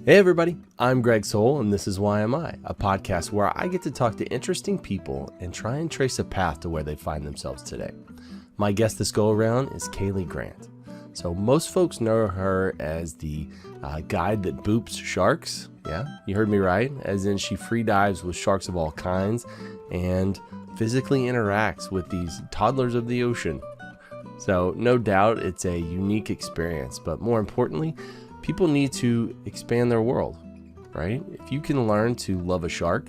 Hey everybody, I'm Greg Sowell and this is Why Am I, a podcast where I get to talk to interesting people and try and trace a path to where they find themselves today. My guest this go around is Kayleigh Grant. So most folks know her as the guide that boops sharks. Yeah, you heard me right, as in she free dives with sharks of all kinds and physically interacts with these toddlers of the ocean. So no doubt it's a unique experience, but more importantly, people need to expand their world, right? If you can learn to love a shark,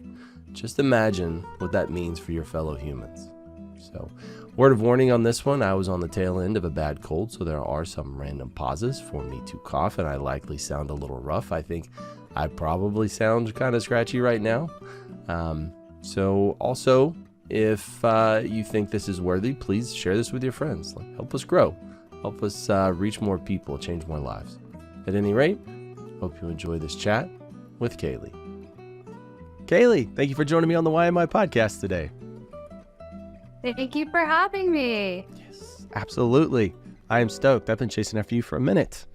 just imagine what that means for your fellow humans. So, word of warning on this one, I was on the tail end of a bad cold, so there are some random pauses for me to cough, and I likely sound a little rough. I think I probably sound kind of scratchy right now. So also, if you think this is worthy, please share this with your friends. Help us grow. Help us reach more people, change more lives. At any rate, hope you enjoy this chat with Kayleigh. Kayleigh, thank you for joining me on the Why Am I podcast today. Thank you for having me. Yes, absolutely. I am stoked. I've been chasing after you for a minute,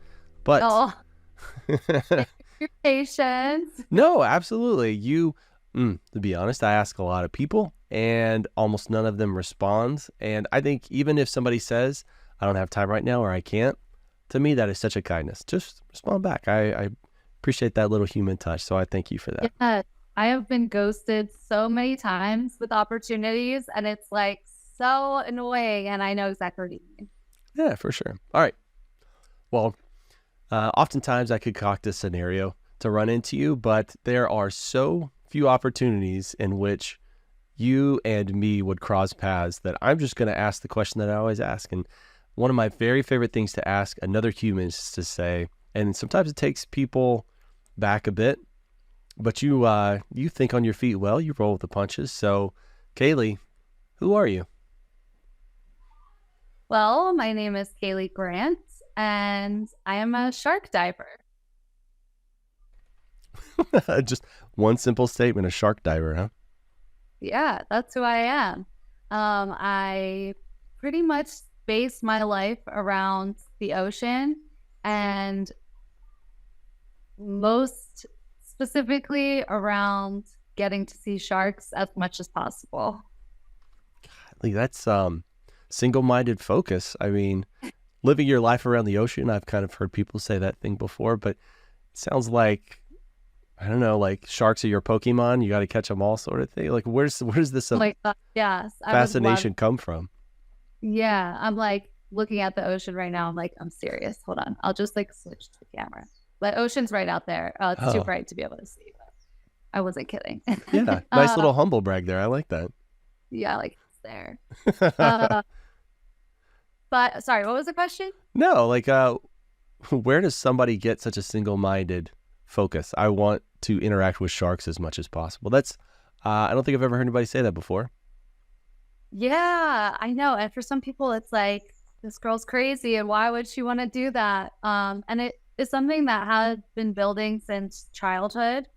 but your patience. No, absolutely. To be honest, I ask a lot of people and almost none of them respond. And I think even if somebody says, I don't have time right now or I can't, to me, that is such a kindness. Just respond back. I appreciate that little human touch. So I thank you for that. Yeah, I have been ghosted so many times with opportunities, and it's like so annoying. And I know exactly what you mean. Yeah, for sure. All right. Well, oftentimes I concoct a scenario to run into you, but there are so few opportunities in which you and me would cross paths that I'm just going to ask the question that I always ask. And one of my very favorite things to ask another human is to say, and sometimes it takes people back a bit, but you think on your feet well, you roll with the punches. So, Kayleigh, who are you? Well, my name is Kayleigh Grant, and I am a shark diver. Just one simple statement, a shark diver, huh? Yeah, that's who I am. I pretty much base my life around the ocean, and most specifically around getting to see sharks as much as possible. Golly, that's single-minded focus. I mean, living your life around the ocean, I've kind of heard people say that thing before, but it sounds like, I don't know, like sharks are your Pokemon. You got to catch them all, sort of thing. Like, where's this Yes, fascination come from? Yeah, I'm like looking at the ocean right now. I'm like, I'm serious. Hold on. I'll just like switch to the camera. The ocean's right out there. It's too bright to be able to see, but I wasn't kidding. Yeah, nice little humble brag there. I like that. Yeah, like it's there. But sorry, what was the question? No, like, where does somebody get such a single-minded focus? I want to interact with sharks as much as possible. That's, I don't think I've ever heard anybody say that before. Yeah, I know. And for some people, it's like, this girl's crazy, and why would she want to do that? And it is something that has been building since childhood.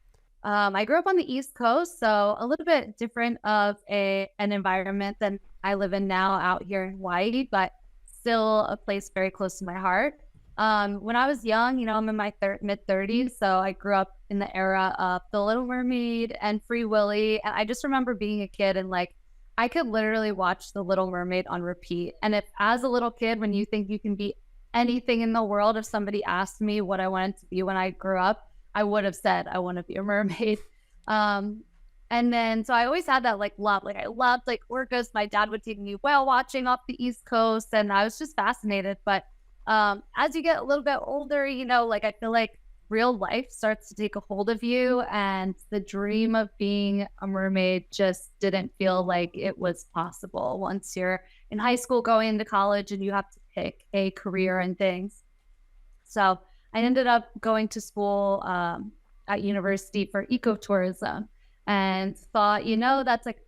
I grew up on the East Coast, so a little bit different of an environment than I live in now out here in Hawaii, but still a place very close to my heart. When I was young, I'm in my mid-30s, so I grew up in the era of The Little Mermaid and Free Willy, and I just remember being a kid and like, I could literally watch The Little Mermaid on repeat. And if as a little kid, when you think you can be anything in the world, if somebody asked me what I wanted to be when I grew up, I would have said, I want to be a mermaid. And then, so I always had that like love, like I loved like orcas. My dad would take me whale watching off the East Coast, and I was just fascinated. But as you get a little bit older, like I feel like real life starts to take a hold of you, and the dream of being a mermaid just didn't feel like it was possible once you're in high school going into college and you have to pick a career and things. So I ended up going to school at university for ecotourism and thought, that's like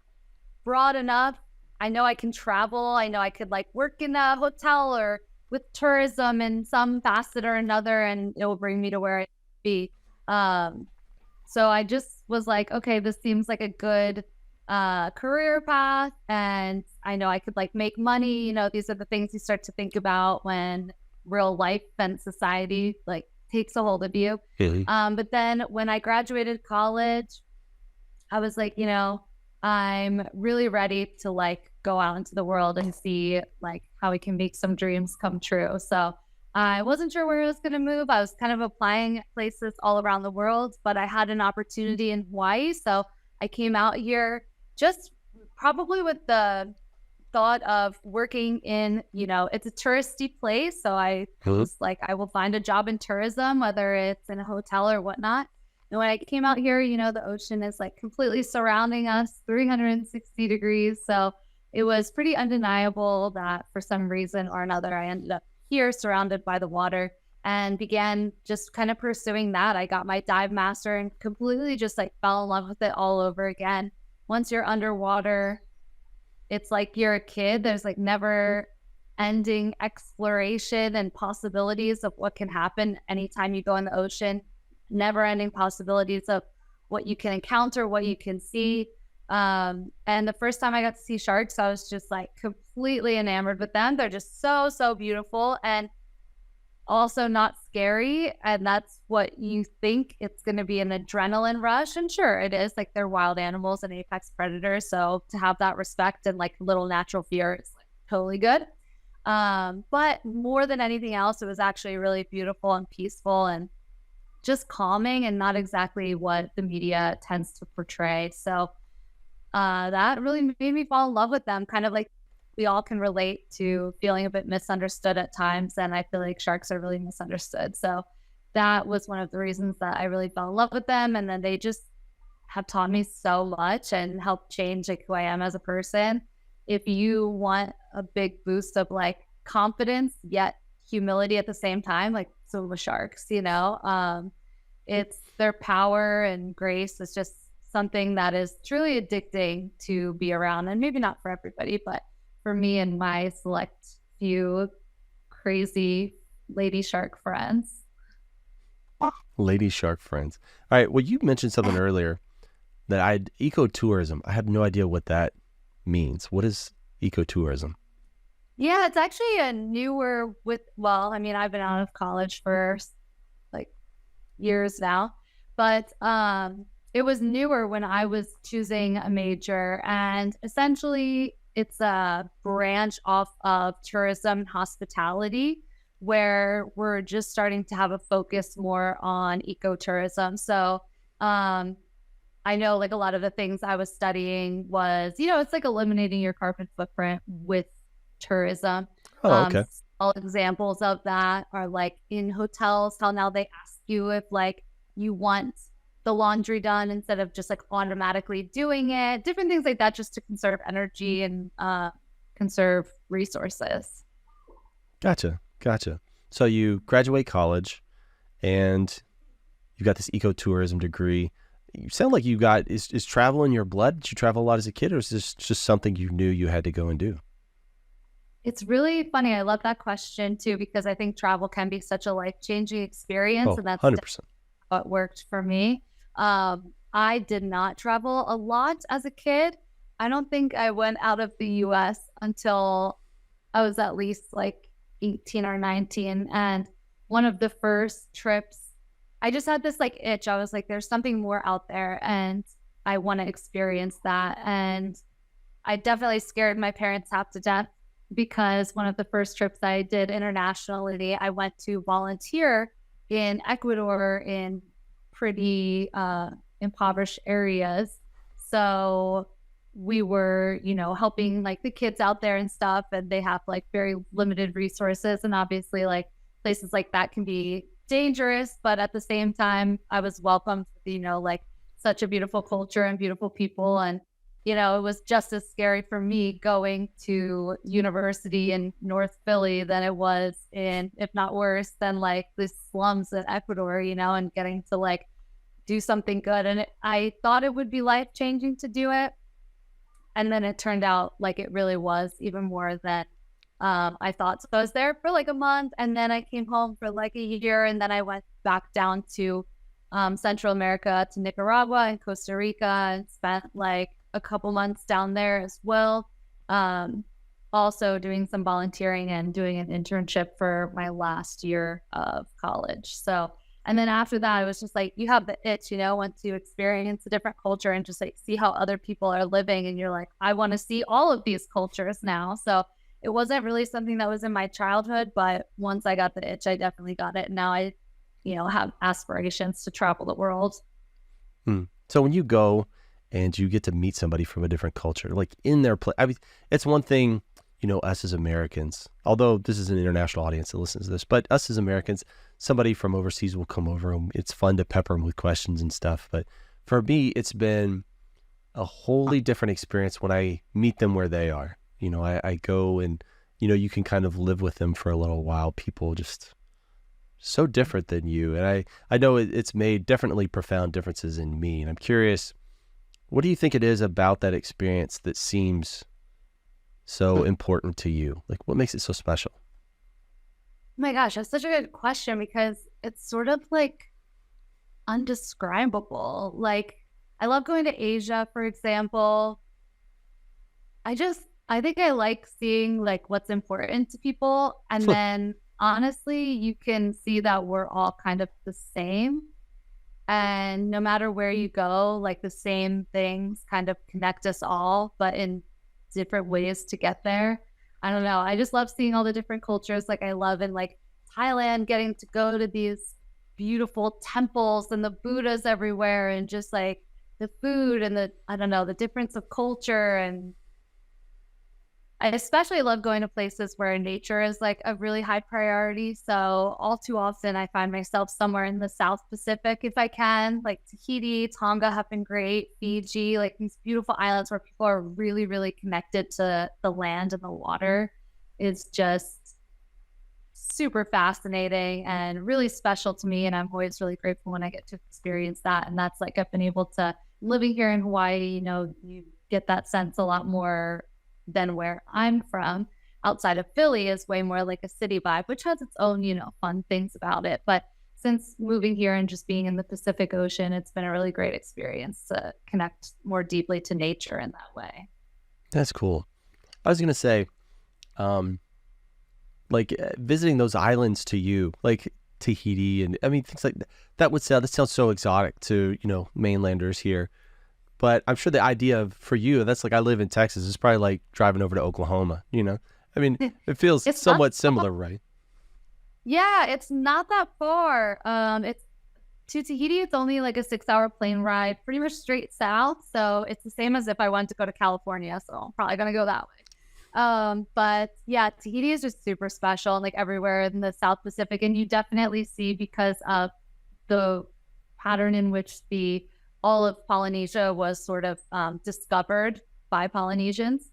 broad enough. I know I can travel. I know I could like work in a hotel or with tourism in some facet or another, and it will bring me to where I be. So I just was like, okay, this seems like a good career path, and I know I could like make money. These are the things you start to think about when real life and society like takes a hold of you. Really? But then when I graduated college, I was like, I'm really ready to like go out into the world and see like how we can make some dreams come true. So I wasn't sure where I was going to move. I was kind of applying at places all around the world, but I had an opportunity in Hawaii. So I came out here just probably with the thought of working in, it's a touristy place. So I Really? was like, I will find a job in tourism, whether it's in a hotel or whatnot. And when I came out here, the ocean is like completely surrounding us 360 degrees. So it was pretty undeniable that for some reason or another, I ended up here surrounded by the water and began just kind of pursuing that. I got my dive master and completely just like fell in love with it all over again. Once you're underwater, it's like you're a kid. There's like never ending exploration and possibilities of what can happen anytime you go in the ocean. Never ending possibilities of what you can encounter, what you can see. And the first time I got to see sharks, I was just like completely enamored with them. They're just so, so beautiful and also not scary. And that's what you think. It's going to be an adrenaline rush. And sure, it is. Like they're wild animals and apex predators. So to have that respect and like little natural fear is like totally good. But more than anything else, it was actually really beautiful and peaceful and just calming and not exactly what the media tends to portray. So that really made me fall in love with them. Kind of like we all can relate to feeling a bit misunderstood at times. And I feel like sharks are really misunderstood. So that was one of the reasons that I really fell in love with them. And then they just have taught me so much and helped change like who I am as a person. If you want a big boost of like confidence, yet humility at the same time, like so with sharks, it's their power and grace is just something that is truly addicting to be around. And maybe not for everybody, but for me and my select few crazy lady shark friends. Lady shark friends. All right. Well, you mentioned something earlier that ecotourism. I have no idea what that means. What is ecotourism? Yeah, it's actually a newer I've been out of college for like years now, but it was newer when I was choosing a major, and essentially it's a branch off of tourism and hospitality where we're just starting to have a focus more on ecotourism. So I know like a lot of the things I was studying was, it's like eliminating your carbon footprint with tourism. Oh, okay. All examples of that are like in hotels, how now they ask you if like you want the laundry done instead of just like automatically doing it, different things like that, just to conserve energy and conserve resources. Gotcha. So you graduate college and you got this ecotourism degree. You sound like is travel in your blood? Did you travel a lot as a kid, or is this just something you knew you had to go and do? It's really funny. I love that question too, because I think travel can be such a life-changing experience. And that's 100%. what worked for me. I did not travel a lot as a kid. I don't think I went out of the US until I was at least like 18 or 19. And one of the first trips, I just had this like itch. I was like, there's something more out there and I want to experience that. And I definitely scared my parents half to death, because one of the first trips I did internationally, I went to volunteer in Ecuador in pretty impoverished areas. So we were, helping like the kids out there and stuff, and they have like very limited resources. And obviously like places like that can be dangerous, but at the same time, I was welcomed with, like such a beautiful culture and beautiful people. And it was just as scary for me going to university in North Philly than it was in, if not worse, than like the slums in Ecuador, and getting to like do something good. And I thought it would be life-changing to do it. And then it turned out like it really was even more than I thought. So I was there for like a month, and then I came home for like a year, and then I went back down to Central America, to Nicaragua and Costa Rica, and spent like a couple months down there as well. Also doing some volunteering and doing an internship for my last year of college. So And then after that, it was just like, you have the itch, once you experience a different culture and just like see how other people are living. And you're like, I want to see all of these cultures now. So it wasn't really something that was in my childhood, but once I got the itch, I definitely got it. And now I, have aspirations to travel the world. So when you go and you get to meet somebody from a different culture, like in their place, I mean, it's one thing, us as Americans, although this is an international audience that listens to this, but us as Americans, somebody from overseas will come over and it's fun to pepper them with questions and stuff. But for me, it's been a wholly different experience when I meet them where they are. I go and, you can kind of live with them for a little while. People just so different than you. And I know it's made definitely profound differences in me. And I'm curious, what do you think it is about that experience that seems so important to you? Like, what makes it so special? Oh my gosh, that's such a good question because it's sort of like undescribable. Like, I love going to Asia, for example. I think I like seeing like what's important to people. And then honestly, you can see that we're all kind of the same. And no matter where you go, like the same things kind of connect us all, but in different ways to get there. I don't know. I just love seeing all the different cultures. Like I love in like Thailand, getting to go to these beautiful temples and the Buddhas everywhere and just like the food and the difference of culture. And I especially love going to places where nature is like a really high priority. So all too often I find myself somewhere in the South Pacific if I can, like Tahiti, Tonga have been great, Fiji, like these beautiful islands where people are really, really connected to the land and the water. It's just super fascinating and really special to me. And I'm always really grateful when I get to experience that. And that's like, I've been able to, living here in Hawaii, you get that sense a lot more than where I'm from. Outside of Philly is way more like a city vibe, which has its own, fun things about it. But since moving here and just being in the Pacific Ocean, it's been a really great experience to connect more deeply to nature in that way. That's cool. I was going to say, visiting those islands to you, like Tahiti, and I mean, things like that sounds so exotic to, mainlanders here. But I'm sure the idea for you, that's like, I live in Texas. It's probably like driving over to Oklahoma, I mean, it feels somewhat similar, right? Yeah, it's not that far. It's to Tahiti. It's only like a 6-hour plane ride, pretty much straight south. So it's the same as if I wanted to go to California. So I'm probably going to go that way. But yeah, Tahiti is just super special and like everywhere in the South Pacific. And you definitely see, because of the pattern in which all of Polynesia was sort of discovered by Polynesians,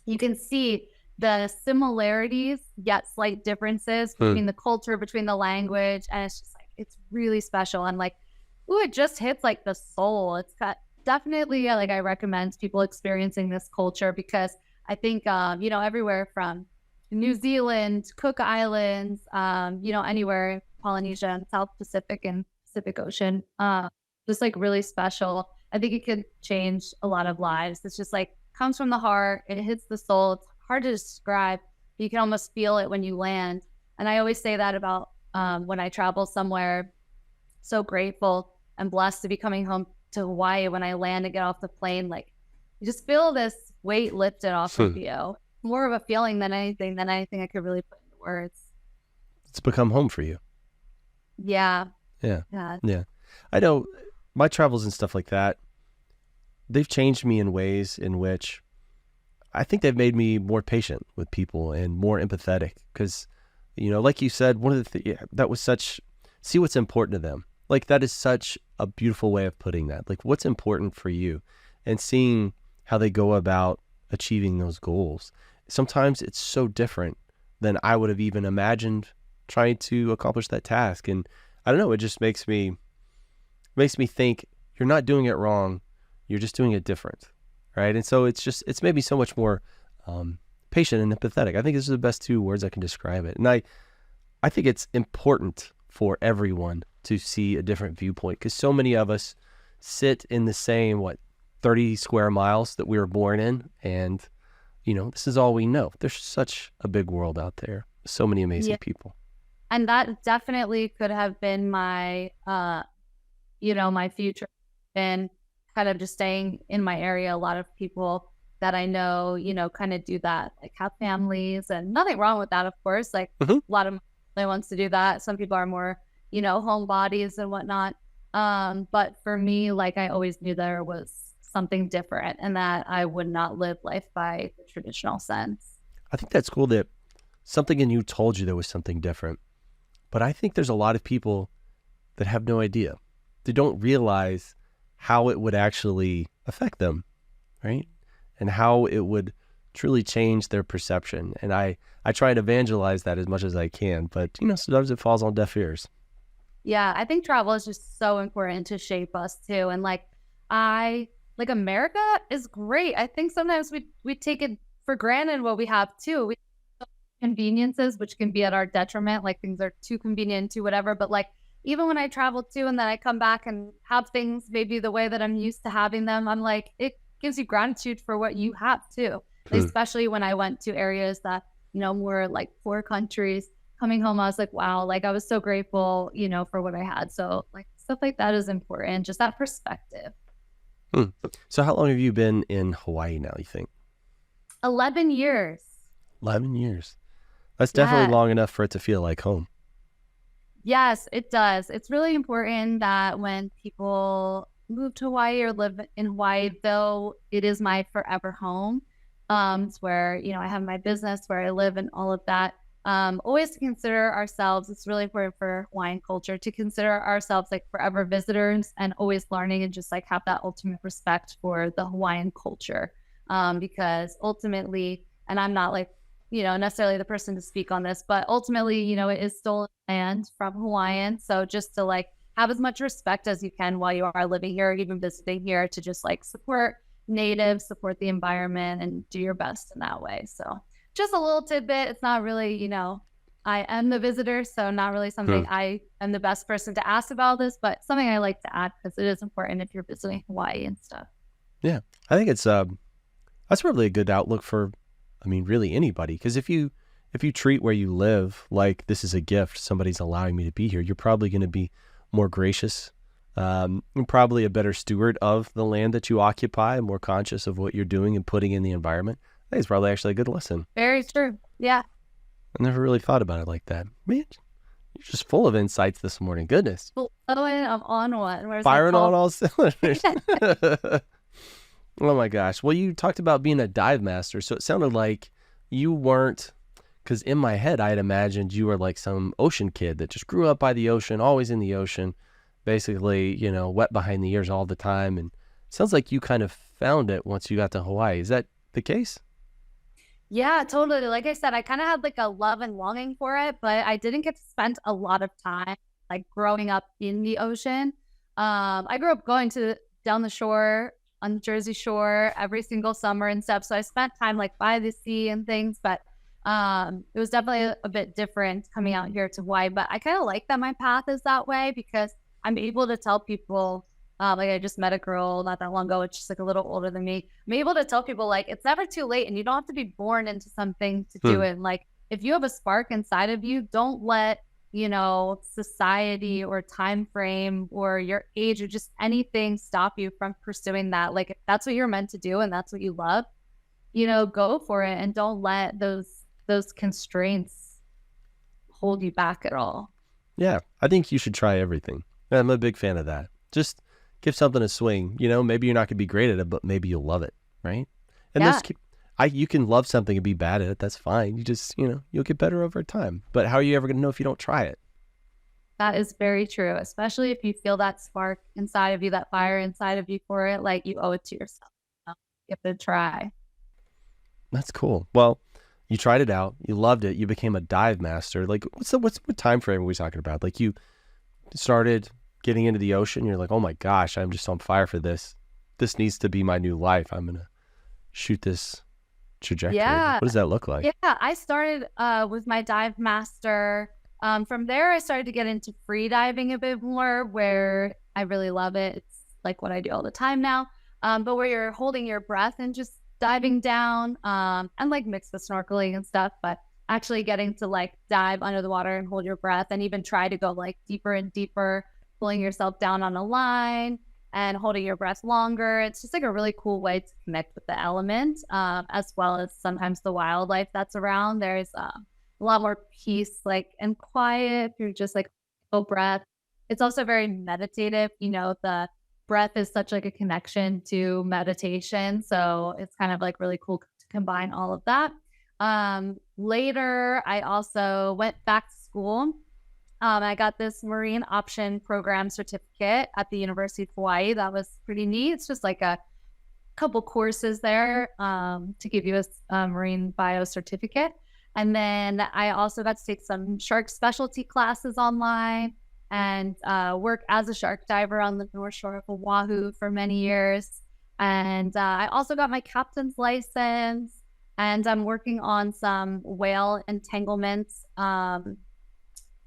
you can see the similarities yet slight differences between the culture, between the language, and it's just like, it's really special. And like, it just hits like the soul. It's got definitely like, I recommend people experiencing this culture, because I think everywhere from New Zealand, Cook Islands, anywhere, Polynesia and South Pacific and Pacific Ocean, just like really special. I think it could change a lot of lives. It's just like comes from the heart. It hits the soul. It's hard to describe, but you can almost feel it when you land. And I always say that about when I travel somewhere. So grateful and blessed to be coming home to Hawaii. When I land and get off the plane, like you just feel this weight lifted off of you. More of a feeling than anything I could really put into words. It's become home for you. Yeah. Yeah. I know my travels and stuff like that, they've changed me in ways in which I think they've made me more patient with people and more empathetic. Because, like you said, one of the things that was see what's important to them. Like, that is such a beautiful way of putting that. Like, what's important for you, and seeing how they go about achieving those goals. Sometimes it's so different than I would have even imagined trying to accomplish that task. And I don't know, it just makes me think you're not doing it wrong. You're just doing it different. Right. And so it's made me so much more patient and empathetic. I think this is the best 2 words I can describe it. And I think it's important for everyone to see a different viewpoint, because so many of us sit in the same, 30 square miles that we were born in. And, this is all we know. There's such a big world out there. So many amazing people. And that definitely could have been my, my future, and kind of just staying in my area. A lot of people that I know, kind of do that, like have families, and nothing wrong with that, of course. Like Hmm. a lot of my wants to do that. Some people are more, homebodies and whatnot. But for me, like I always knew there was something different and that I would not live life by the traditional sense. I think that's cool that something in you told you there was something different. But I think there's a lot of people that have no idea. They don't realize how it would actually affect them, right? And how it would truly change their perception. And I try to evangelize that as much as I can, but sometimes it falls on deaf ears. Yeah, I think travel is just so important to shape us too. And I like America is great. I think sometimes we take it for granted what we have too. We conveniences, which can be at our detriment, like things are too convenient to whatever. But like even when I travel too, and then I come back and have things maybe the way that I'm used to having them, I'm like, it gives you gratitude for what you have too. Like, Hmm. especially when I went to areas that, were like poor countries. Coming home, I was like, wow, like I was so grateful, for what I had. So like stuff like that is important, just that perspective. Hmm. So how long have you been in Hawaii now, you think? 11 years. 11 years. That's definitely Yeah. long enough for it to feel like home. Yes, it does. It's really important that when people move to Hawaii or live in Hawaii, though it is my forever home, it's where, I have my business, where I live and all of that. Always to consider ourselves, it's really important for Hawaiian culture to consider ourselves like forever visitors and always learning, and just like have that ultimate respect for the Hawaiian culture. Because ultimately, and I'm not like, necessarily the person to speak on this, but ultimately, it is stolen land from Hawaiians. So just to like have as much respect as you can while you are living here, or even visiting here, to just like support natives, support the environment, and do your best in that way. So just a little tidbit. It's not really, I am the visitor, so not really Hmm. something I am the best person to ask about this, but something I like to add because it is important if you're visiting Hawaii and stuff. Yeah. I think it's that's probably a good outlook for, really anybody. Because if you treat where you live like this is a gift, somebody's allowing me to be here, you're probably going to be more gracious, and probably a better steward of the land that you occupy, more conscious of what you're doing and putting in the environment. I think it's probably actually a good lesson. Very true. Yeah. I never really thought about it like that. Man, you're just full of insights this morning. Goodness. Well, I'm on one. Where's my Firing on call? all cylinders. Oh my gosh. Well, you talked about being a dive master, so it sounded like you weren't, because in my head, I had imagined you were like some ocean kid that just grew up by the ocean, always in the ocean, basically, wet behind the ears all the time. And it sounds like you kind of found it once you got to Hawaii. Is that the case? Yeah, totally. Like I said, I kind of had like a love and longing for it, but I didn't get to spend a lot of time like growing up in the ocean. I grew up going to down the shore on the Jersey Shore every single summer and stuff. So I spent time like by the sea and things, but it was definitely a bit different coming out here to Hawaii. But I kind of like that my path is that way because I'm able to tell people, like I just met a girl not that long ago, it's just like a little older than me. I'm able to tell people like it's never too late and you don't have to be born into something to do Hmm. it. Like if you have a spark inside of you, don't let, society or time frame or your age or just anything stop you from pursuing that. Like if that's what you're meant to do and that's what you love, go for it, and don't let those constraints hold you back at all. Yeah, I think you should try everything. I'm a big fan of that. Just give something a swing. Maybe you're not going to be great at it, but maybe you'll love it, right? And Yeah. you can love something and be bad at it. That's fine. You just, you'll get better over time. But how are you ever going to know if you don't try it? That is very true, especially if you feel that spark inside of you, that fire inside of you for it, like you owe it to yourself. Give it a try. That's cool. Well, you tried it out. You loved it. You became a dive master. Like, what time frame are we talking about? Like, you started getting into the ocean. You're like, oh my gosh, I'm just on fire for this. This needs to be my new life. I'm gonna shoot this trajectory. Yeah. What does that look like? Yeah. I started with my dive master. From there, I started to get into free diving a bit more, where I really love it. It's like what I do all the time now. But where you're holding your breath and just diving down, and like mixed with snorkeling and stuff. But actually getting to like dive under the water and hold your breath and even try to go like deeper and deeper, pulling yourself down on a line and holding your breath longer. It's just like a really cool way to connect with the element, as well as sometimes the wildlife that's around. There's a lot more peace, like, and quiet if you're just like full breath. It's also very meditative. The breath is such like a connection to meditation. So it's kind of like really cool to combine all of that. Later, I also went back to school. I got this Marine Option Program certificate at the University of Hawaii. That was pretty neat. It's just like a couple courses there to give you a Marine Bio certificate. And then I also got to take some shark specialty classes online and work as a shark diver on the North Shore of Oahu for many years. And I also got my captain's license, and I'm working on some whale entanglement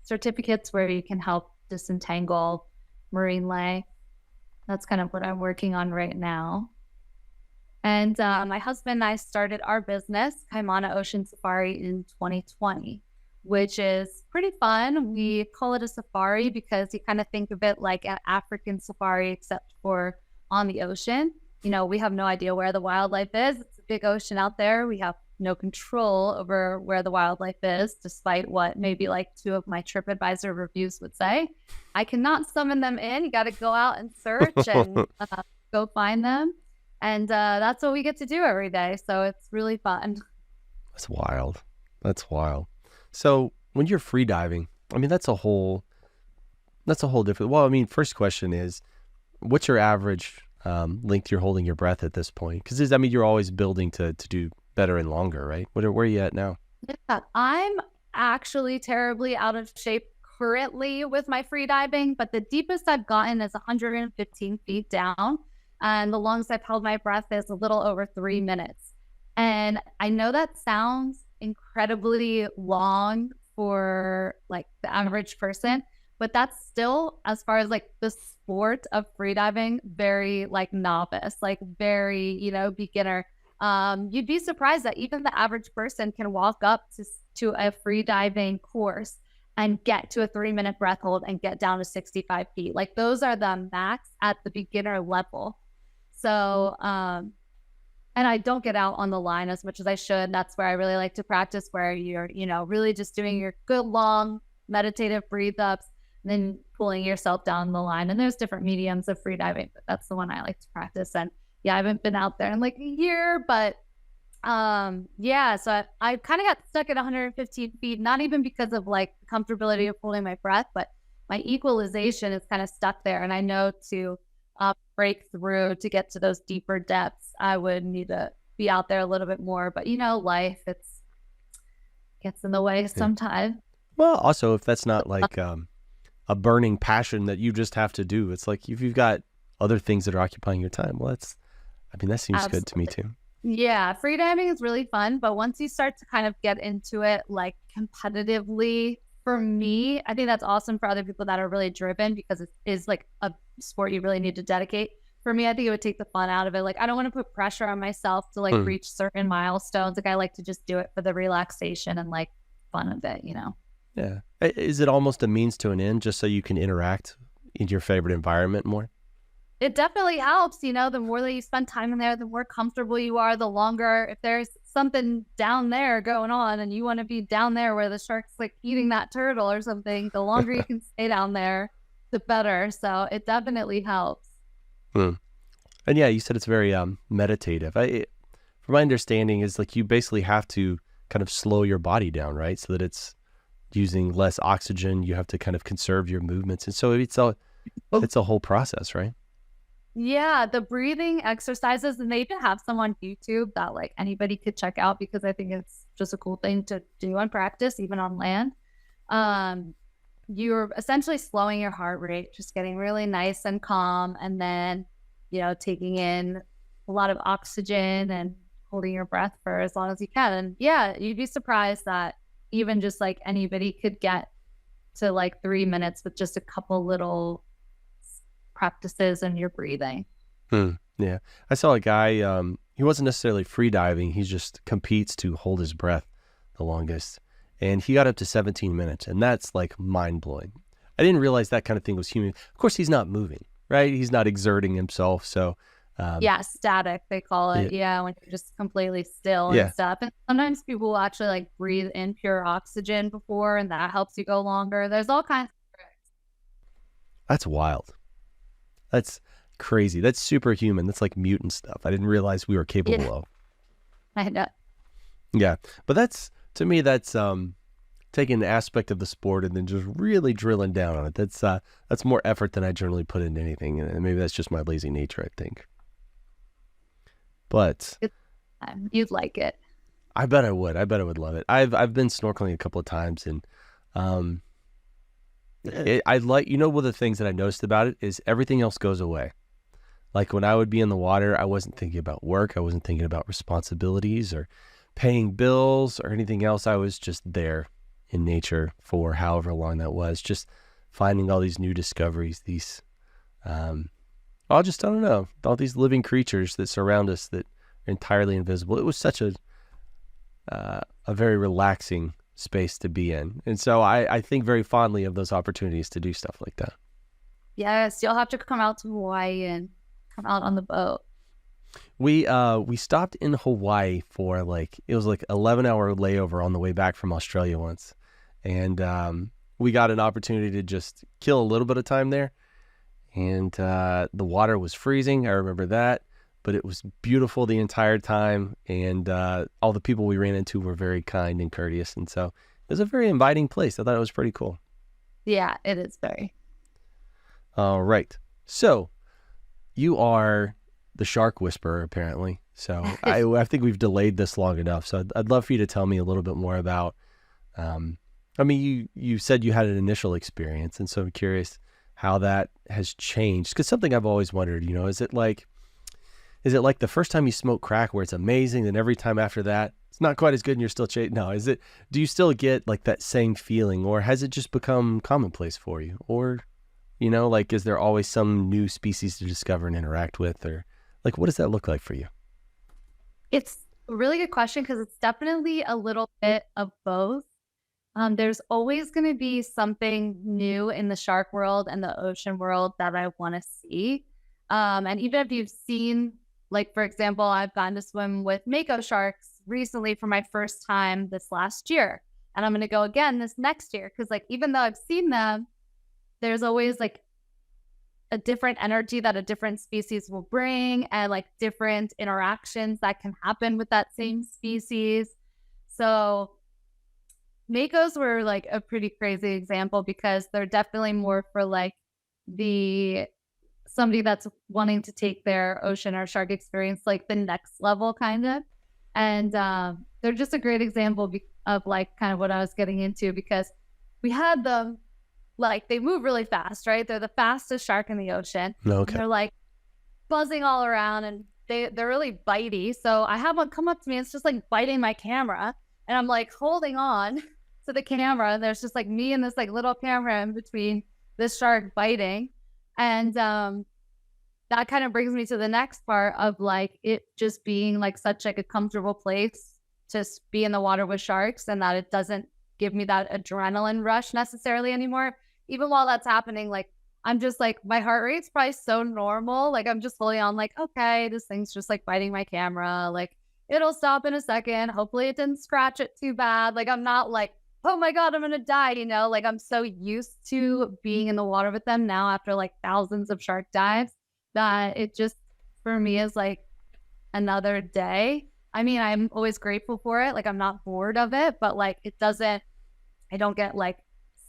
certificates where you can help disentangle marine life. That's kind of what I'm working on right now. And my husband and I started our business, Kaimana Ocean Safari, in 2020, which is pretty fun. We call it a safari because you kind of think of it like an African safari, except for on the ocean. We have no idea where the wildlife is. It's a big ocean out there. We have no control over where the wildlife is, despite what maybe like 2 of my TripAdvisor reviews would say. I cannot summon them in. You got to go out and search and go find them. And that's what we get to do every day. So it's really fun. That's wild. So when you're free diving, I mean, that's a whole different, well, I mean, first question is, what's your average length you're holding your breath at this point? Because you're always building to do better and longer, right? Where are you at now? Yeah, I'm actually terribly out of shape currently with my free diving, but the deepest I've gotten is 115 feet down. And the longest I've held my breath is a little over 3 minutes. And I know that sounds incredibly long for like the average person, but that's still, as far as like the sport of freediving, very like novice, like very, beginner. You'd be surprised that even the average person can walk up to a freediving course and get to a 3-minute breath hold and get down to 65 feet. Like those are the max at the beginner level. So, and I don't get out on the line as much as I should. That's where I really like to practice, where you're, really just doing your good long meditative breathe ups, and then pulling yourself down the line. And there's different mediums of freediving, but that's the one I like to practice. And yeah, I haven't been out there in like a year, but yeah, so I kind of got stuck at 115 feet, not even because of like the comfortability of holding my breath, but my equalization is kind of stuck there. And I know to break through to get to those deeper depths, I would need to be out there a little bit more. But life, gets in the way sometimes. Well, also, if that's not like a burning passion that you just have to do, it's like if you've got other things that are occupying your time, well, that seems Absolutely. good to me too. Yeah, freediving is really fun, but once you start to kind of get into it like competitively, for me, I think that's awesome for other people that are really driven, because it is like a sport you really need to dedicate. For me, I think it would take the fun out of it. Like, I don't want to put pressure on myself to like reach certain milestones. Like, I like to just do it for the relaxation and like fun of it, Yeah. Is it almost a means to an end, just so you can interact in your favorite environment more? It definitely helps. The more that you spend time in there, the more comfortable you are, the longer, if there's something down there going on and you want to be down there where the shark's like eating that turtle or something, the longer you can stay down there, the better. So it definitely helps. And yeah, you said it's very meditative. From my understanding, is like you basically have to kind of slow your body down, right? So that it's using less oxygen. You have to kind of conserve your movements. And so it's a whole process, right? Yeah, the breathing exercises, and they even have some on YouTube that like anybody could check out, because I think it's just a cool thing to do and practice even on land. You're essentially slowing your heart rate, just getting really nice and calm, and then taking in a lot of oxygen and holding your breath for as long as you can. And yeah, you'd be surprised that even just like anybody could get to like 3 minutes with just a couple little practices and your breathing. Yeah. I saw a guy, he wasn't necessarily free diving. He just competes to hold his breath the longest. and he got up to 17 minutes, and that's like mind-blowing. I didn't realize that kind of thing was human. Of course, he's not moving, right? He's not exerting himself, so static, they call it. When you're just completely still and stuff. And sometimes people will actually like breathe in pure oxygen before, and that helps you go longer. There's all kinds of tricks. That's wild. That's crazy. That's superhuman. That's like mutant stuff. I didn't realize we were capable of. I know. Yeah, but to me, that's taking an aspect of the sport and then just really drilling down on it. That's more effort than I generally put into anything, and maybe that's just my lazy nature, I think. But you'd like it. I bet I would. I bet I would love it. I've been snorkeling a couple of times, and I like, one of the things that I noticed about it is everything else goes away. Like when I would be in the water, I wasn't thinking about work. I wasn't thinking about responsibilities or paying bills or anything else. I was just there in nature for however long that was, just finding all these new discoveries, these, I don't know, all these living creatures that surround us that are entirely invisible. It was such a very relaxing space to be in. And so I think very fondly of those opportunities to do stuff like that. Yes, you'll have to come out to Hawaii and come out on the boat. We stopped in Hawaii for it was 11-hour layover on the way back from Australia once. And we got an opportunity to just kill a little bit of time there. And the water was freezing. I remember that. But it was beautiful the entire time. And all the people we ran into were very kind and courteous. And so it was a very inviting place. I thought it was pretty cool. Yeah, it is very. All right. So you are the shark whisperer, apparently. So I think we've delayed this long enough. So I'd love for you to tell me a little bit more about, you said you had an initial experience. And so I'm curious how that has changed. Because something I've always wondered, is it like the first time you smoke crack where it's amazing, then every time after that, it's not quite as good and you're still chasing? No, do you still get like that same feeling, or has it just become commonplace for you? Or, is there always some new species to discover and interact with? Or what does that look like for you? It's a really good question because it's definitely a little bit of both. There's always going to be something new in the shark world and the ocean world that I want to see. And even if you've seen, for example, I've gotten to swim with mako sharks recently for my first time this last year. And I'm going to go again this next year because even though I've seen them, there's always a different energy that a different species will bring and different interactions that can happen with that same species. So makos were a pretty crazy example because they're definitely more for somebody that's wanting to take their ocean or shark experience the next level kind of. And they're just a great example of kind of what I was getting into, because we had them they move really fast, right? They're the fastest shark in the ocean. Okay. They're buzzing all around and they're really bitey. So I have one come up to me and it's just biting my camera, and I'm holding on to the camera. There's just me and this little camera in between this shark biting. And that kind of brings me to the next part of it just being such a comfortable place to be in the water with sharks, and that it doesn't give me that adrenaline rush necessarily anymore. Even while that's happening, I'm just my heart rate's probably so normal. I'm just fully on okay, this thing's just biting my camera. It'll stop in a second. Hopefully it didn't scratch it too bad. I'm not oh my God, I'm going to die. I'm so used to being in the water with them now after thousands of shark dives that it just, for me, is another day. I mean, I'm always grateful for it. I'm not bored of it, but I don't get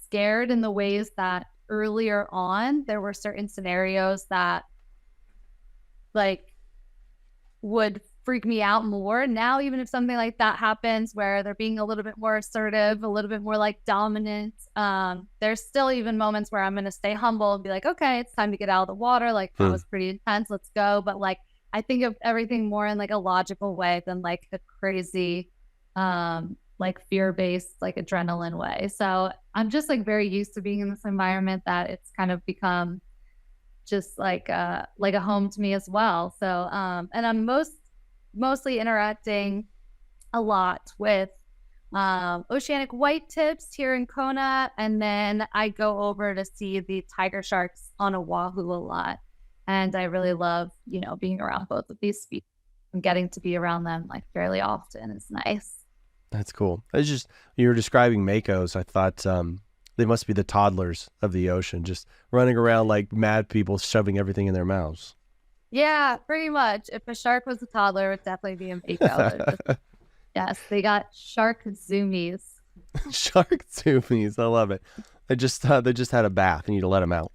scared in the ways that earlier on there were certain scenarios that would freak me out more. Now, even if something like that happens where they're being a little bit more assertive, a little bit more dominant, there's still even moments where I'm going to stay humble and be okay, it's time to get out of the water. That was pretty intense. Let's go. But I think of everything more in a logical way than a crazy, fear-based, adrenaline way. So I'm just very used to being in this environment that it's kind of become just a home to me as well. So, and I'm mostly interacting a lot with oceanic white tips here in Kona. And then I go over to see the tiger sharks on Oahu a lot. And I really love, being around both of these species and getting to be around them like fairly often. It's nice. That's cool. It's just, you were describing makos. I thought they must be the toddlers of the ocean, just running around like mad people, shoving everything in their mouths. Yeah, pretty much. If a shark was a toddler, it would definitely be a mako. Yes, they got shark zoomies. Shark zoomies. I love it. They just had a bath. You need to let them out.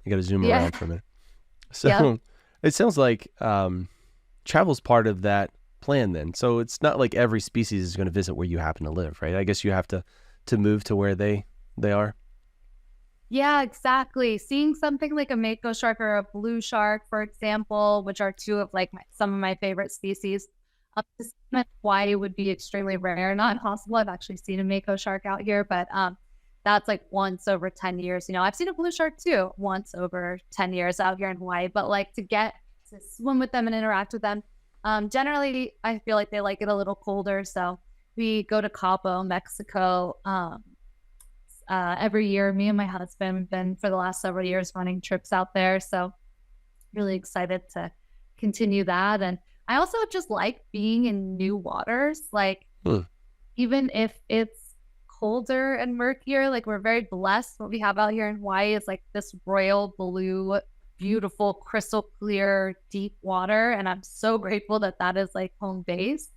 You got to zoom around for a minute. So It sounds like travel's part of that plan then. So it's not like every species is going to visit where you happen to live, right? I guess you have to move to where they are. Yeah, exactly. Seeing something like a mako shark or a blue shark, for example, which are two of like some of my favorite species, up to Hawaii would be extremely rare. Not impossible. I've actually seen a mako shark out here, but that's like once over 10 years. I've seen a blue shark too, once over 10 years out here in Hawaii, but like to get to swim with them and interact with them, generally, I feel like they like it a little colder. So we go to Cabo, Mexico, every year. Me and my husband have been for the last several years running trips out there. So really excited to continue that. And I also just like being in new waters. Like even if it's colder and murkier, like we're very blessed. What we have out here in Hawaii is like this royal blue, beautiful, crystal clear, deep water. And I'm so grateful that that is like home base.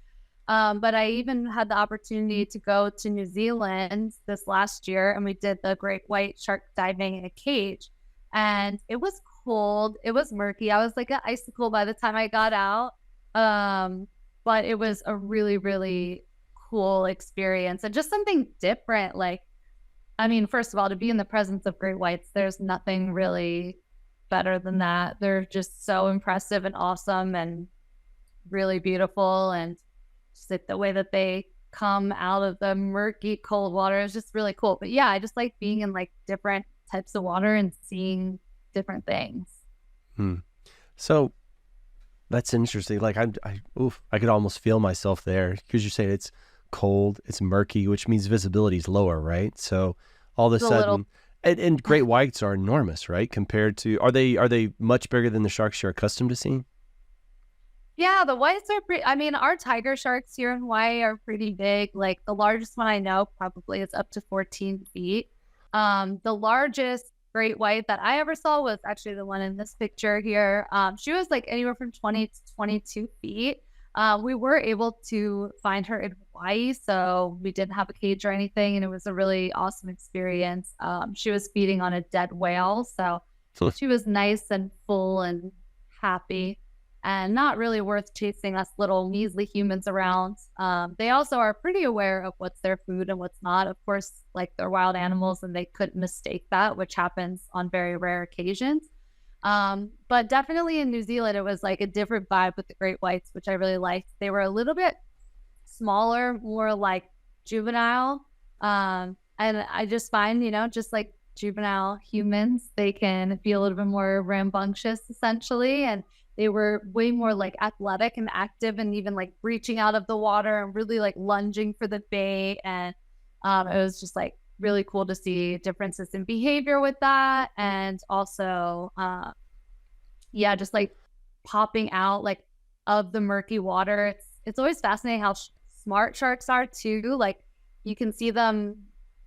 But I even had the opportunity to go to New Zealand this last year, and we did the great white shark diving in a cage. And it was cold. It was murky. I was like an icicle by the time I got out. But it was a really, really cool experience and just something different. Like, I mean, first of all, to be in the presence of great whites, there's nothing really better than that. They're just so impressive and awesome and really beautiful. And just like the way that they come out of the murky, cold water is just really cool. But yeah, I just like being in like different types of water and seeing different things. So that's interesting. Like I could almost feel myself there because you say it's cold, it's murky, which means visibility is lower, right? So all of a sudden, and great whites are enormous, right? Compared to, are they much bigger than the sharks you're accustomed to seeing? Yeah, the whites are pretty. I mean, our tiger sharks here in Hawaii are pretty big. Like the largest one I know probably is up to 14 feet. The largest great white that I ever saw was actually the one in this picture here. She was like anywhere from 20 to 22 feet. We were able to find her in Hawaii, so we didn't have a cage or anything, and it was a really awesome experience. She was feeding on a dead whale, so she was nice and full and happy. And not really worth chasing us little measly humans around. They also are pretty aware of what's their food and what's not. Of course, like they're wild animals and they couldn't mistake that, which happens on very rare occasions. But definitely in New Zealand, it was like a different vibe with the great whites, which I really liked. They were a little bit smaller, more like juvenile. And I just find, just like juvenile humans, they can be a little bit more rambunctious essentially. And they were way more like athletic and active and even like reaching out of the water and really like lunging for the bait. And it was just like really cool to see differences in behavior with that. And also, just like popping out like of the murky water. It's always fascinating how smart sharks are too. Like you can see them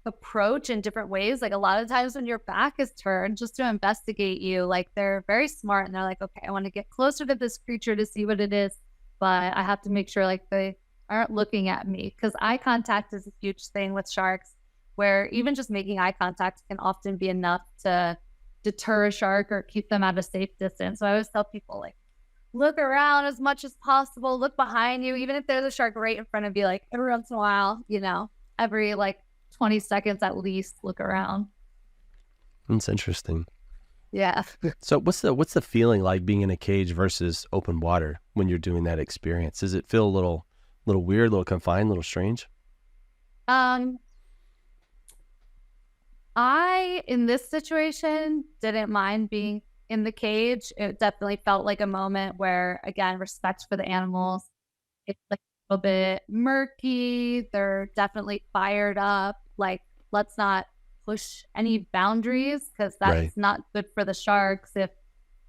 approach in different ways. Like a lot of times when your back is turned just to investigate you, like they're very smart and they're like, okay, I want to get closer to this creature to see what it is, but I have to make sure like they aren't looking at me, because eye contact is a huge thing with sharks, where even just making eye contact can often be enough to deter a shark or keep them at a safe distance. So I always tell people like, look around as much as possible, look behind you, even if there's a shark right in front of you, like every once in a while, every like 20 seconds at least, look around. That's interesting. Yeah. So what's the feeling like being in a cage versus open water when you're doing that experience? Does it feel a little weird, a little confined, a little strange? I, in this situation, didn't mind being in the cage. It definitely felt like a moment where, again, respect for the animals. It's like little bit murky. They're definitely fired up. Like, let's not push any boundaries because Right. that's not good for the sharks. If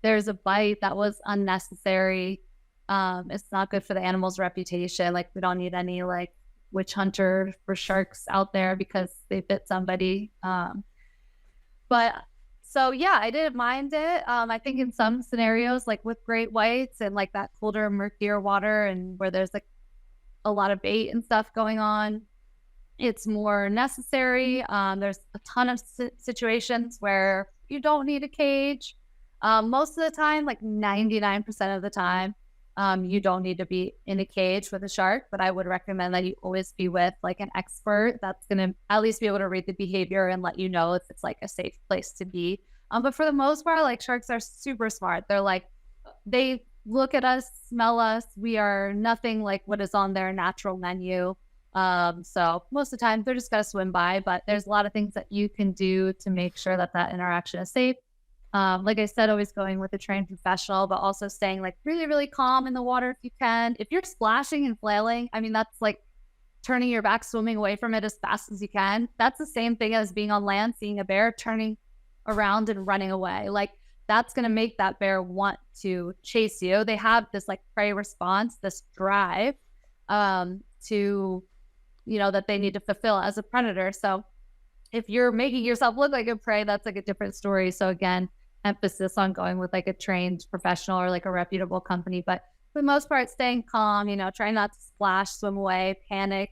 there's a bite that was unnecessary, it's not good for the animal's reputation. Like, we don't need any like witch hunter for sharks out there because they bit somebody. But so yeah, I didn't mind it. I think in some scenarios, like with great whites and like that colder, murkier water, and where there's like a lot of bait and stuff going on, it's more necessary. There's a ton of situations where you don't need a cage. Most of the time, like 99% of the time, you don't need to be in a cage with a shark, but I would recommend that you always be with like an expert that's going to at least be able to read the behavior and let you know if it's like a safe place to be. But for the most part, like sharks are super smart. They're like, they look at us, smell us. We are nothing like what is on their natural menu. So most of the time they're just going to swim by, but there's a lot of things that you can do to make sure that that interaction is safe. Like I said, always going with a trained professional, but also staying like really, really calm in the water if you can. If you're splashing and flailing, I mean, that's like turning your back, swimming away from it as fast as you can. That's the same thing as being on land, seeing a bear, turning around and running away. Like that's going to make that bear want to chase you. They have this like prey response, this drive to, that they need to fulfill as a predator. So if you're making yourself look like a prey, that's like a different story. So again, emphasis on going with like a trained professional or like a reputable company. But for the most part, staying calm, try not to splash, swim away, panic.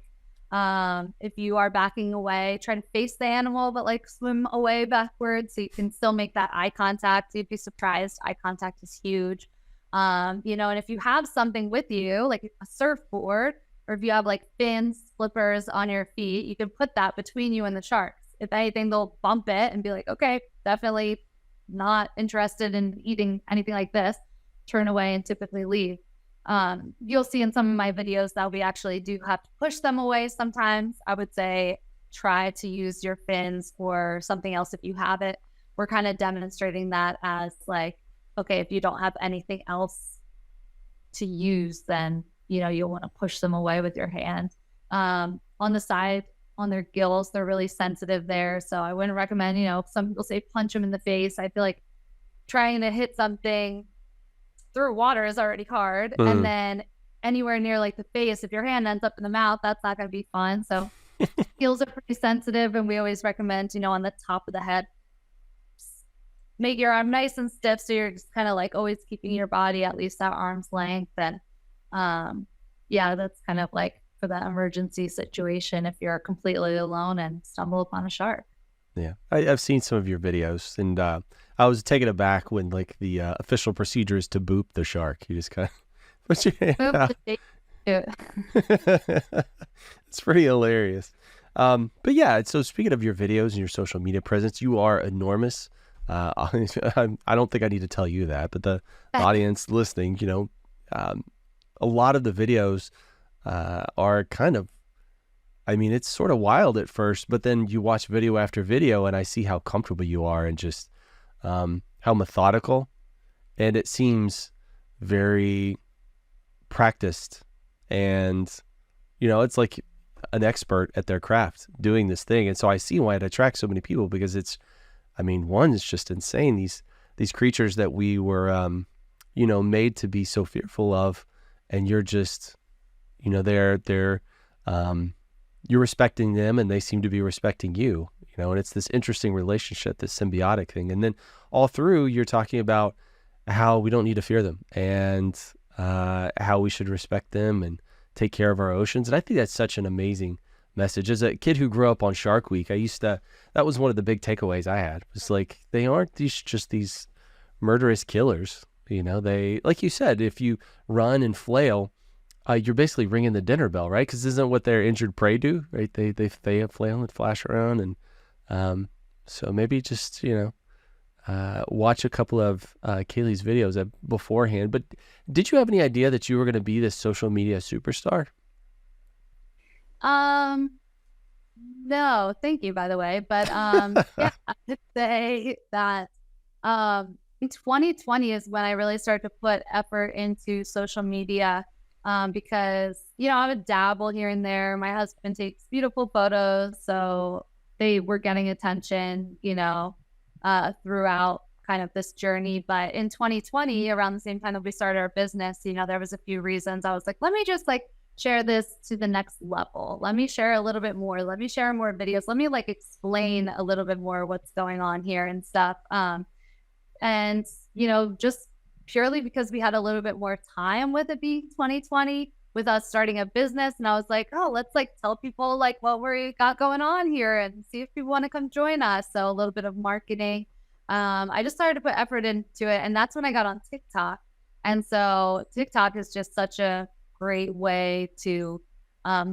If you are backing away, try to face the animal, but like swim away backwards so you can still make that eye contact. You'd be surprised. Eye contact is huge. And if you have something with you, like a surfboard, or if you have like fins, flippers on your feet, you can put that between you and the sharks. If anything, they'll bump it and be like, okay, definitely not interested in eating anything like this, turn away and typically leave. You'll see in some of my videos that we actually do have to push them away sometimes. I would say try to use your fins or something else if you have it. We're kind of demonstrating that as like, okay, if you don't have anything else to use, then, you'll want to push them away with your hand. On the side, on their gills, they're really sensitive there. So I wouldn't recommend, some people say punch them in the face. I feel like trying to hit something through water is already hard. And then anywhere near like the face, if your hand ends up in the mouth, that's not going to be fun. So gills are pretty sensitive. And we always recommend, on the top of the head, make your arm nice and stiff. So you're just kind of like always keeping your body at least at arm's length. And yeah, that's kind of like for the emergency situation if you're completely alone and stumble upon a shark. Yeah, I've seen some of your videos, and I was taken aback when like the official procedure is to boop the shark. You just kind of put your hand out. It's pretty hilarious. But yeah, so speaking of your videos and your social media presence, you are enormous. I don't think I need to tell you that, but the audience listening, a lot of the videos are kind of, it's sort of wild at first, but then you watch video after video and I see how comfortable you are and just how methodical, and it seems very practiced, and it's like an expert at their craft doing this thing. And so I see why it attracts so many people, because it's, one, it's just insane. These creatures that we were made to be so fearful of, and you're just they're you're respecting them and they seem to be respecting you, and it's this interesting relationship, this symbiotic thing. And then all through you're talking about how we don't need to fear them, and how we should respect them and take care of our oceans. And I think that's such an amazing message. As a kid who grew up on Shark Week, that was one of the big takeaways I had, was like, they aren't these murderous killers. They, like you said, if you run and flail, you're basically ringing the dinner bell, right? Because isn't what their injured prey do, right? They flail and flash around, and so maybe just watch a couple of Kayleigh's videos beforehand. But did you have any idea that you were going to be this social media superstar? No, thank you, by the way. But yeah, I would say that in 2020 is when I really started to put effort into social media. because, I would dabble here and there. My husband takes beautiful photos, so they were getting attention, throughout kind of this journey. But in 2020, around the same time that we started our business, there was a few reasons. I was like, let me just share this to the next level. Let me share a little bit more. Let me share more videos. Let me explain a little bit more what's going on here and stuff. And, just purely because we had a little bit more time with it being 2020, with us starting a business. And I was like, oh, let's tell people what we got going on here and see if people want to come join us. So a little bit of marketing. I just started to put effort into it. And that's when I got on TikTok. And so TikTok is just such a great way to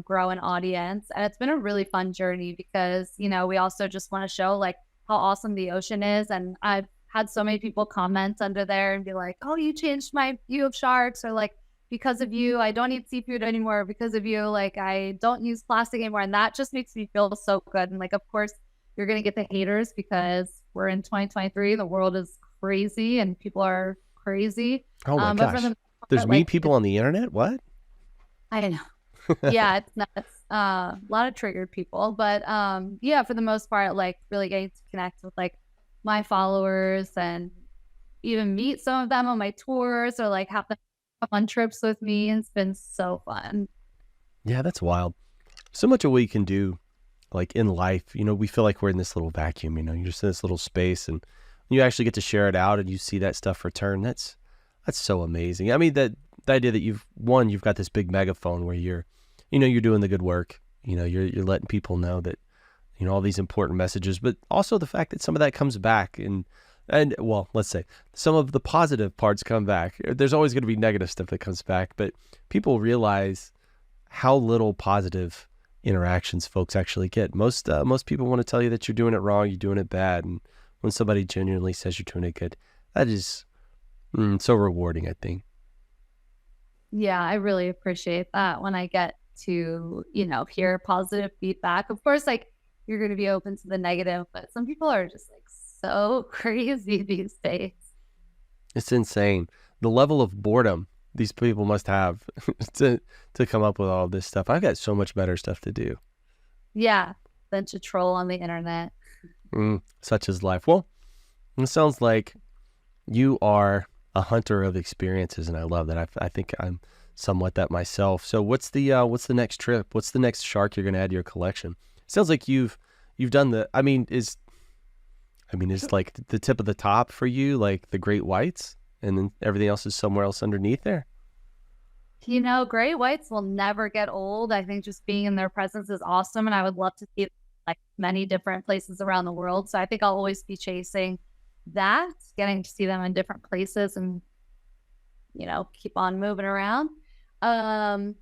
grow an audience. And it's been a really fun journey because, we also just want to show how awesome the ocean is. And I've had so many people comment under there and be like, oh, you changed my view of sharks, or because of you, I don't eat seafood anymore. Because of you, I don't use plastic anymore. And that just makes me feel so good. And of course, you're going to get the haters because we're in 2023. The world is crazy and people are crazy. Oh my gosh. There's mean people on the internet? What? I don't know. Yeah, it's nuts. A lot of triggered people. But yeah, for the most part, really getting to connect with my followers and even meet some of them on my tours, or have them come on trips with me. It's been so fun. Yeah, that's wild. So much of what you can do in life, we feel like we're in this little vacuum, you're just in this little space, and you actually get to share it out and you see that stuff return. That's so amazing. I mean, the idea that you've got this big megaphone where you're doing the good work, you're letting people know that, all these important messages, but also the fact that some of that comes back and well, let's say some of the positive parts come back. There's always going to be negative stuff that comes back, but people realize how little positive interactions folks actually get. Most people want to tell you that you're doing it wrong, you're doing it bad. And when somebody genuinely says you're doing it good, that is so rewarding, I think. Yeah, I really appreciate that when I get to, hear positive feedback. Of course, you're going to be open to the negative, but some people are just so crazy these days. It's insane. The level of boredom these people must have to come up with all this stuff. I've got so much better stuff to do. Yeah, than to troll on the internet. Such is life. Well, it sounds like you are a hunter of experiences, and I love that. I think I'm somewhat that myself. So what's the next trip? What's the next shark you're going to add to your collection? It sounds like you've done the, is the tip of the top for you, the great whites, and then everything else is somewhere else underneath there? Great whites will never get old. I think just being in their presence is awesome. And I would love to see many different places around the world. So I think I'll always be chasing that, getting to see them in different places and, keep on moving around. A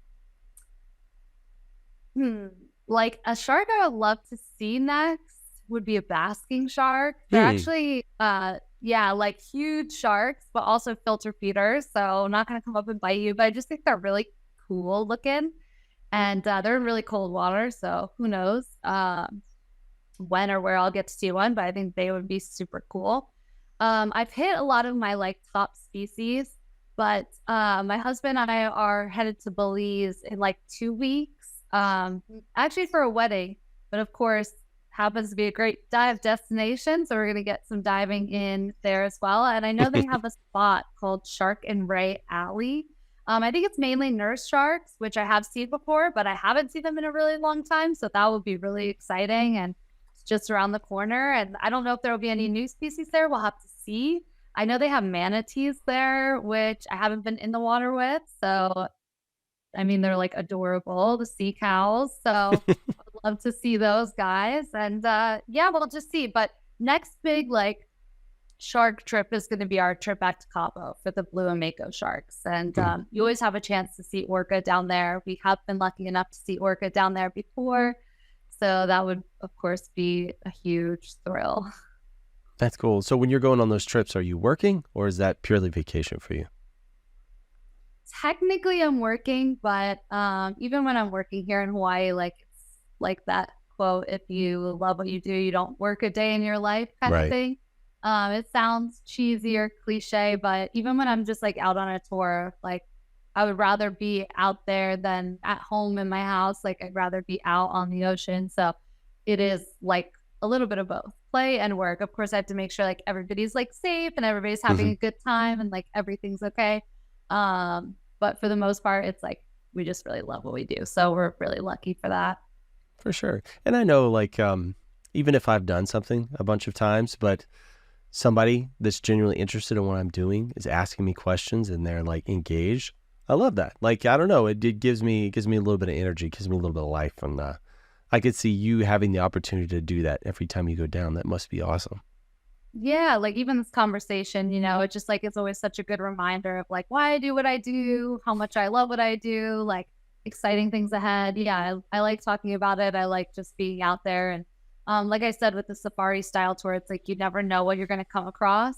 shark I would love to see next would be a basking shark. They're actually, huge sharks, but also filter feeders. So not going to come up and bite you, but I just think they're really cool looking. And they're in really cold water. So who knows when or where I'll get to see one, but I think they would be super cool. I've hit a lot of my top species, but my husband and I are headed to Belize in 2 weeks. Actually for a wedding, but of course happens to be a great dive destination. So we're going to get some diving in there as well. And I know they have a spot called Shark and Ray Alley. I think it's mainly nurse sharks, which I have seen before, but I haven't seen them in a really long time. So that would be really exciting. And it's just around the corner. And I don't know if there will be any new species there. We'll have to see. I know they have manatees there, which I haven't been in the water with. So they're adorable, the sea cows. So I'd love to see those guys. And we'll just see. But next big shark trip is going to be our trip back to Cabo for the blue and mako sharks. And you always have a chance to see orca down there. We have been lucky enough to see orca down there before. So that would, of course, be a huge thrill. That's cool. So when you're going on those trips, are you working, or is that purely vacation for you? Technically I'm working, but even when I'm working here in Hawaii, it's that quote, if you love what you do, you don't work a day in your life kind of thing. It sounds cheesy or cliche, but even when I'm just out on a tour, I would rather be out there than at home in my house. Like I'd rather be out on the ocean. So it is like a little bit of both play and work. Of course, I have to make sure like everybody's like safe and everybody's having Hmm. a good time and like everything's okay. But for the most part, it's like we just really love what we do. So we're really lucky for that. For sure. And I know like even if I've done something a bunch of times, but somebody that's genuinely interested in what I'm doing is asking me questions and they're like engaged. I love that. Like, I don't know, it gives me a little bit of energy, gives me a little bit of life. And I could see you having the opportunity to do that every time you go down. That must be awesome. Yeah, like even this conversation, it's just like it's always such a good reminder of like why I do what I do, how much I love what I do, like exciting things ahead. Yeah, I like talking about it. I like just being out there. And like I said, with the safari style tour, it's like you never know what you're going to come across.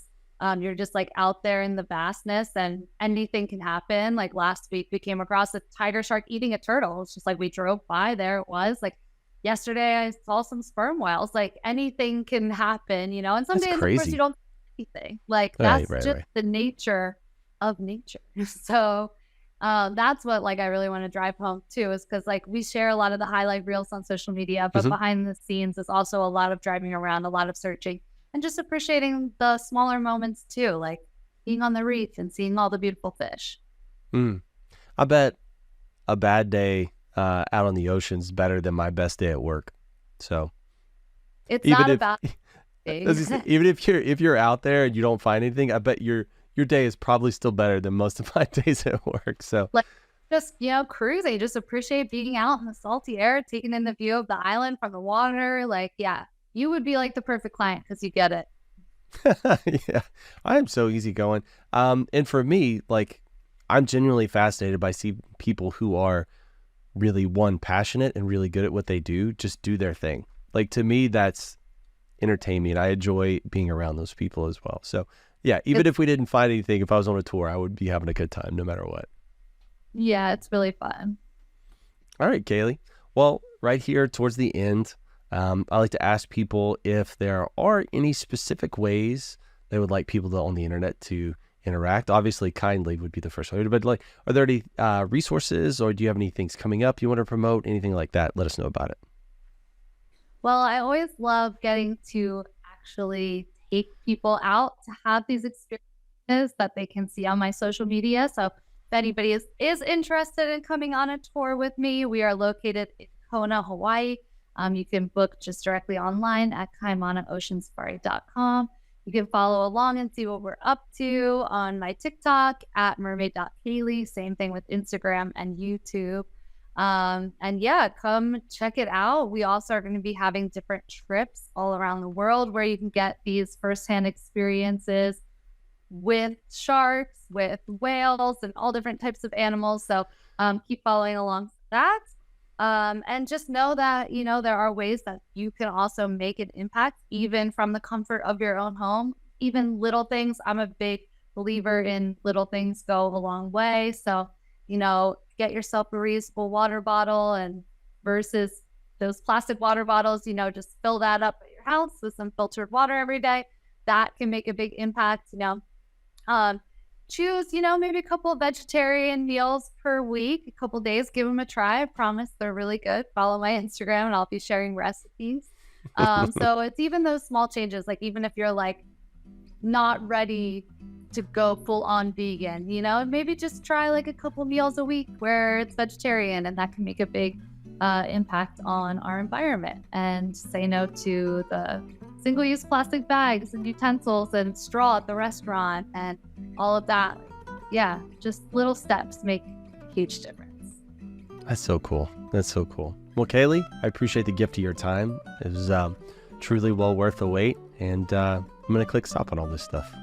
You're just like out there in the vastness and anything can happen. Like last week, we came across a tiger shark eating a turtle. It's just like we drove by, there it was. Like yesterday, I saw some sperm whales. Like anything can happen, and some That's days, of course, you crazy. don't see anything. Like Right, that's right, just right. the nature of nature. So that's what like I really want to drive home too, is because like we share a lot of the highlight reels on social media, but Hmm. behind the scenes is also a lot of driving around, a lot of searching, and just appreciating the smaller moments too, like being on the reef and seeing all the beautiful fish. Mm. I bet a bad day out on the ocean's better than my best day at work. So It's even not if about as big. you say, even if you're out there and you don't find anything, I bet your day is probably still better than most of my days at work. So Like just, cruising, just appreciate being out in the salty air, taking in the view of the island from the water. Like, yeah, you would be like the perfect client because you get it. yeah, I am so easygoing. And for me, like I'm genuinely fascinated by see people who are really one passionate and really good at what they do, just do their thing. Like to me, that's entertainment. I enjoy being around those people as well. So yeah, even It's if we didn't find anything, if I was on a tour, I would be having a good time no matter what. yeah, it's really fun. All right, Kayleigh. Well, right here towards the end, I like to ask people if there are any specific ways they would like people to, on the internet to interact. Obviously, kindly would be the first way, but like, are there any resources or do you have any things coming up you want to promote? Anything like that? Let us know about it. Well, I always love getting to actually take people out to have these experiences that they can see on my social media. So if anybody is interested in coming on a tour with me, we are located in Kona, Hawaii. You can book just directly online at kaimanaoceansafari.com. You can follow along and see what we're up to on my TikTok at mermaid.kayleigh. Same thing with Instagram and YouTube. And yeah, come check it out. We also are going to be having different trips all around the world where you can get these firsthand experiences with sharks, with whales, and all different types of animals. So keep following along with that. And just know that, there are ways that you can also make an impact, even from the comfort of your own home, even little things. I'm a big believer in little things go a long way. So, get yourself a reusable water bottle and versus those plastic water bottles, just fill that up at your house with some filtered water every day. That can make a big impact, um, choose, maybe a couple of vegetarian meals per week, a couple days, give them a try. I promise they're really good. Follow my Instagram and I'll be sharing recipes. So it's even those small changes, like even if you're like not ready to go full on vegan, maybe just try like a couple meals a week where it's vegetarian, and that can make a big impact on our environment. And say no to the single use plastic bags and utensils and straw at the restaurant and all of that. Yeah, just little steps make a huge difference. That's so cool. That's so cool. Well, Kayleigh, I appreciate the gift of your time. It was truly well worth the wait. And I'm going to click stop on all this stuff.